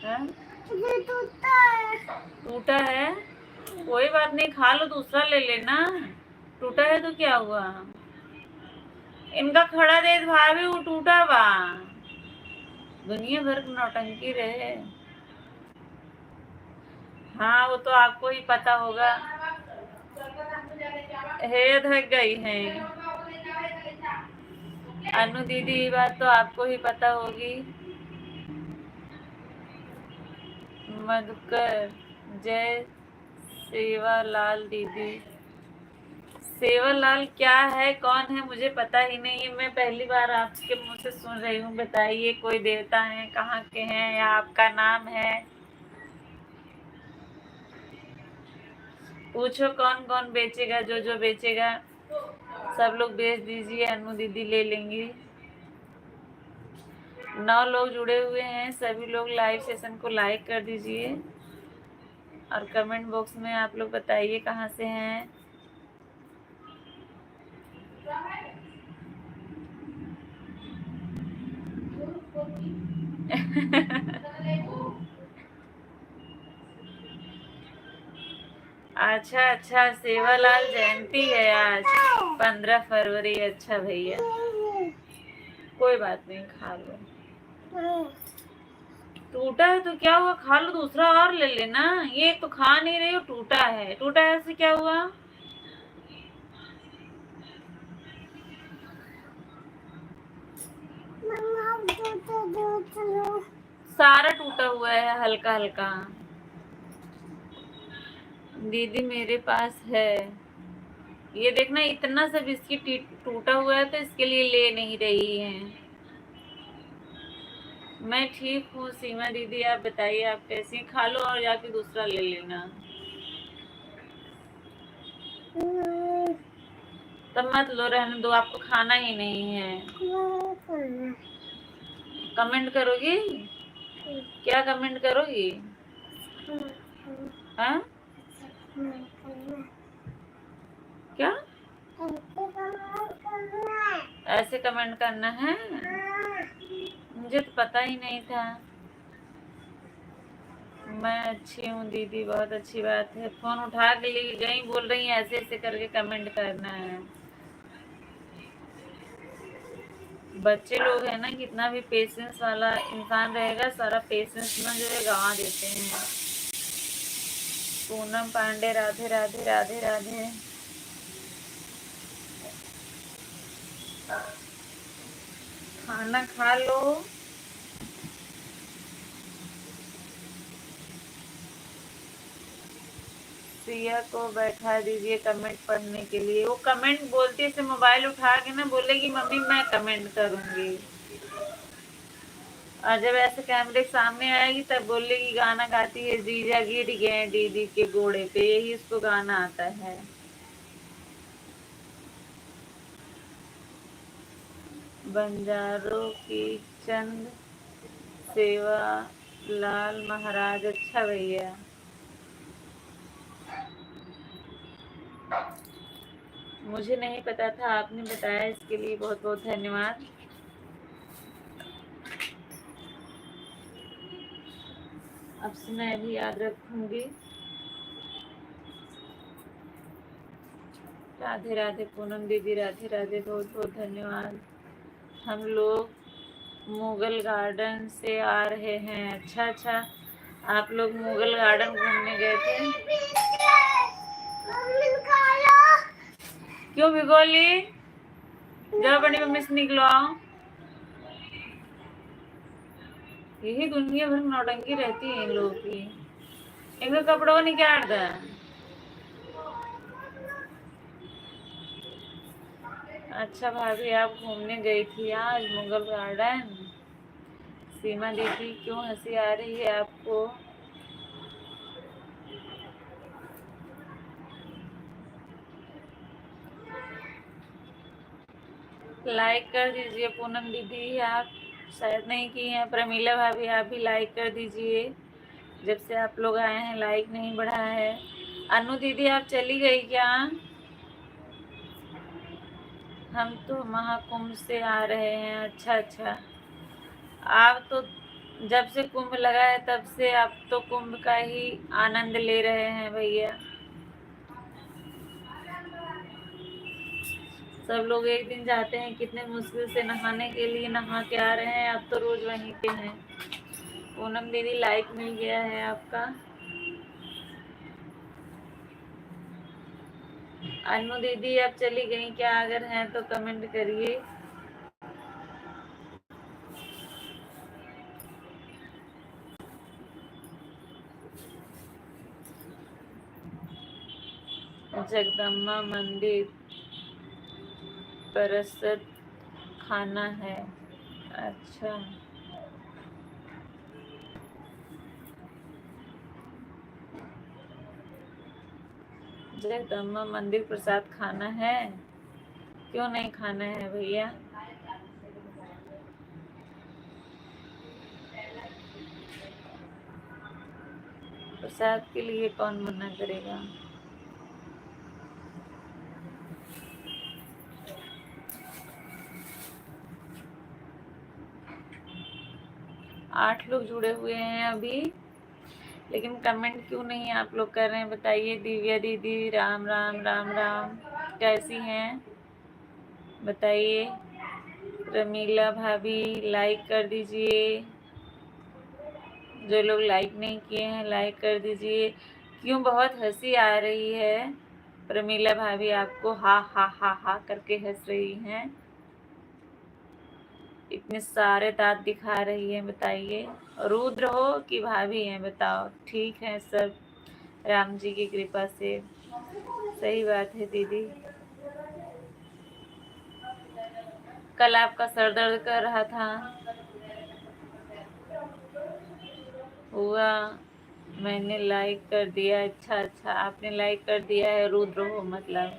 हाँ? टूटा है कोई बात नहीं, खा लो दूसरा ले लेना। टूटा है तो क्या हुआ, इनका खड़ा दे भाभी वो टूटा बा। दुनिया भर की नौटंकी रहे। हाँ वो तो आपको ही पता होगा। हे धक गई है अनु दीदी, ये बात तो आपको ही पता होगी। मधुकर जय सेवालाल दीदी। सेवालाल क्या है कौन है मुझे पता ही नहीं है, मैं पहली बार आपके मुंह से सुन रही हूँ। बताइए कोई देवता है, कहाँ के हैं या आपका नाम है। पूछो कौन कौन बेचेगा, जो जो बेचेगा सब लोग बेच दीजिए, अनु दीदी ले लेंगी। 9 लोग जुड़े हुए हैं, सभी लोग लाइव सेशन को लाइक कर दीजिए और कमेंट बॉक्स में आप लोग बताइए कहाँ से हैं। अच्छा अच्छा सेवालाल जयंती है आज 15 फरवरी। अच्छा भैया कोई बात नहीं खा लो। टूटा है तो क्या हुआ, खा लो दूसरा और ले लेना। ये एक तो खा नहीं रही हो, टूटा है। टूटा है ऐसे क्या हुआ। सारा टूटा हुआ है हल्का हल्का। दीदी मेरे पास है, ये देखना इतना सा बिस्किट टूटा हुआ है तो इसके लिए ले नहीं रही है। मैं ठीक हूँ सीमा दीदी, आप बताइए आप कैसी। खा लो और जाके दूसरा ले लेना। तब मत लो, रहने दो, आपको खाना ही नहीं है। कमेंट करोगी, क्या कमेंट करोगी। हाँ क्या ऐसे कमेंट करना है, मुझे तो पता ही नहीं था। मैं अच्छी हूँ दीदी, बहुत अच्छी बात है। फोन उठा के ले गई, बोल रही है ऐसे ऐसे करके कमेंट करना है। बच्चे लोग है ना, कितना भी पेशेंस वाला इंसान रहेगा, सारा पेशेंस ना जो है गंवा देते हैं। पूनम पांडे राधे राधे राधे राधे। खाना खा लो। सिया को बैठा दीजिए कमेंट पढ़ने के लिए। वो कमेंट बोलती है मोबाइल उठा के ना बोलेगी मम्मी मैं कमेंट करूंगी, और जब ऐसे कैमरे सामने आएगी तब बोलेगी गाना गाती है जीजा गिर गए दीदी के घोड़े पे, यही उसको गाना आता है। बंजारों की चंद सेवा लाल महाराज। अच्छा भैया मुझे नहीं पता था, आपने बताया इसके लिए बहुत बहुत धन्यवाद। अब से मैं भी याद रखूंगी। राधे राधे पूनम दीदी, राधे राधे, बहुत बहुत धन्यवाद। हम लोग मुगल गार्डन से आ रहे हैं। अच्छा अच्छा आप लोग मुगल गार्डन घूमने गए थे। क्यों भिगोली, जाओ बड़ी मम्मी से निकलो आओ। यही दुनिया भर नौटंकी रहती है इन लोगों की। इनका कपड़ों नहीं क्या अर्थ है। अच्छा भाभी आप घूमने गई थी आज मुगल गार्डन। सीमा दीदी क्यों हंसी आ रही है आपको। लाइक कर दीजिए। पूनम दीदी आप शायद नहीं की हैं। प्रमीला भाभी आप भी लाइक कर दीजिए। जब से आप लोग आए हैं लाइक नहीं बढ़ा है। अनु दीदी आप चली गई क्या? हम तो महाकुंभ से आ रहे हैं। अच्छा अच्छा, आप तो जब से कुंभ लगा है तब से आप तो कुंभ का ही आनंद ले रहे हैं भैया। सब लोग एक दिन जाते हैं कितने मुश्किल से नहाने के लिए, नहा के आ रहे हैं। अब तो रोज वहीं पे हैं। पूनम दीदी लाइक मिल गया है आपका। अनु दीदी आप चली गई क्या? अगर हैं तो कमेंट करिए। जगदम्बा मंदिर प्रसाद खाना है। अच्छा, जगदम्बा मंदिर प्रसाद खाना है? क्यों नहीं खाना है भैया? प्रसाद के लिए कौन मना करेगा? आठ लोग जुड़े हुए हैं अभी, लेकिन कमेंट क्यों नहीं आप लोग कर रहे हैं बताइए। दिव्या दीदी राम राम राम राम, कैसी हैं बताइए। रमीला भाभी लाइक कर दीजिए। जो लोग लाइक नहीं किए हैं लाइक कर दीजिए। क्यों बहुत हंसी आ रही है प्रमीला भाभी आपको? हा हा हा हा करके हंस रही हैं। इतने सारे दांत दिखा रही है बताइए। रुद्र हो कि भाभी हैं बताओ। ठीक है सब राम जी की कृपा से। सही बात है दीदी। कल आपका सर दर्द कर रहा था, हुआ? मैंने लाइक कर दिया। अच्छा अच्छा, आपने लाइक कर दिया है। रुद्र हो मतलब।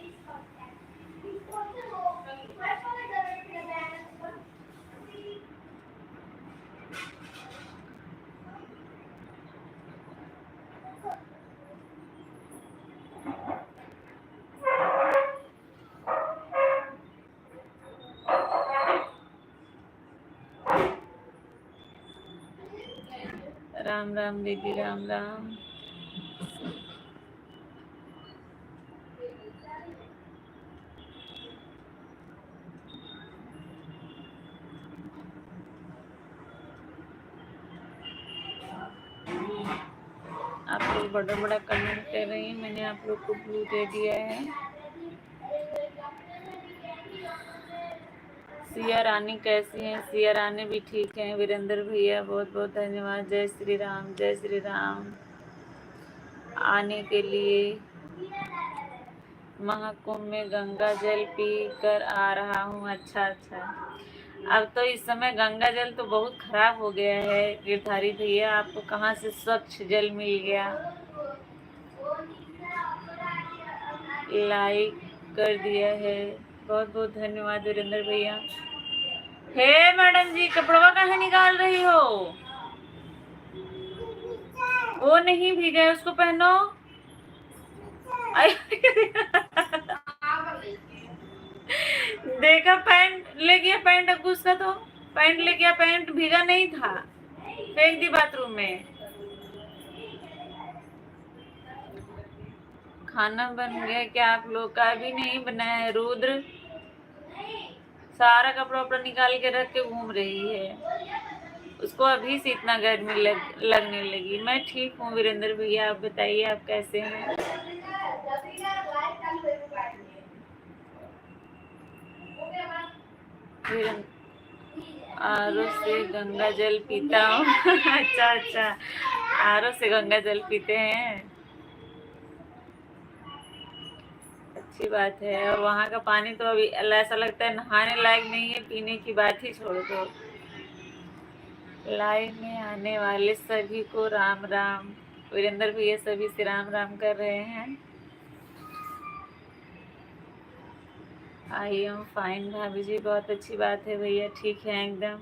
राम राम दीदी राम राम। आप लोग बड़ा बड़ा कमेंट कर रही हैं। मैंने आप लोग को ब्लू दे दिया है। सिया रानी कैसी हैं? सिया रानी भी ठीक हैं। वीरेंद्र भैया बहुत बहुत धन्यवाद। जय श्री राम जय श्री राम आने के लिए। महाकुंभ में गंगा जल पी कर आ रहा हूँ। अच्छा अच्छा, अब तो इस समय गंगा जल तो बहुत खराब हो गया है गिरधारी भैया। आपको कहाँ से स्वच्छ जल मिल गया? लाइक कर दिया है, बहुत बहुत धन्यवाद वीरेंद्र भैया। हे मैडम जी, कपड़वा कहाँ निकाल रही हो? वो नहीं भीगा है, उसको पहनो। देखा पैंट ले गया, पैंट अब उसका तो पैंट ले गया। पैंट भीगा नहीं था, फेंक दी बाथरूम में। खाना बन गया क्या आप लोग का? अभी नहीं बना है। रुद्र सारा कपड़ा उपड़ा निकाल के रख के घूम रही है। उसको अभी से इतना गर्मी लगने लगी। मैं ठीक हूँ वीरेंद्र भैया, आप बताइए आप कैसे हैं? आरओ से गंगा जल पीता हूँ। अच्छा अच्छा, आरओ से गंगा जल पीते हैं, अच्छी बात है। और वहाँ का पानी तो अभी ऐसा लगता है नहाने लायक नहीं है, पीने की बात ही छोड़ दो। लाइव में आने वाले सभी को राम राम। वीरेंद्र भैया सभी से राम राम कर रहे हैं। आई एम फाइन भाभी जी, बहुत अच्छी बात है भैया, ठीक है एकदम।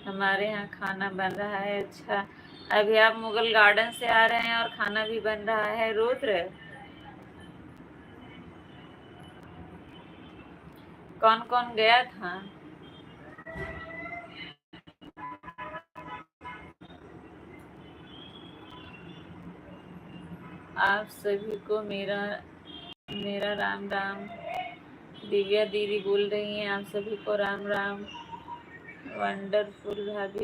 हमारे यहाँ खाना बन रहा है। अच्छा, अभी आप मुगल गार्डन से आ रहे हैं और खाना भी बन रहा है। रुद्र, कौन कौन गया था? आप सभी को मेरा मेरा राम राम। दिव्या दीदी बोल रही हैं आप सभी को राम राम। वंडरफुल भाभी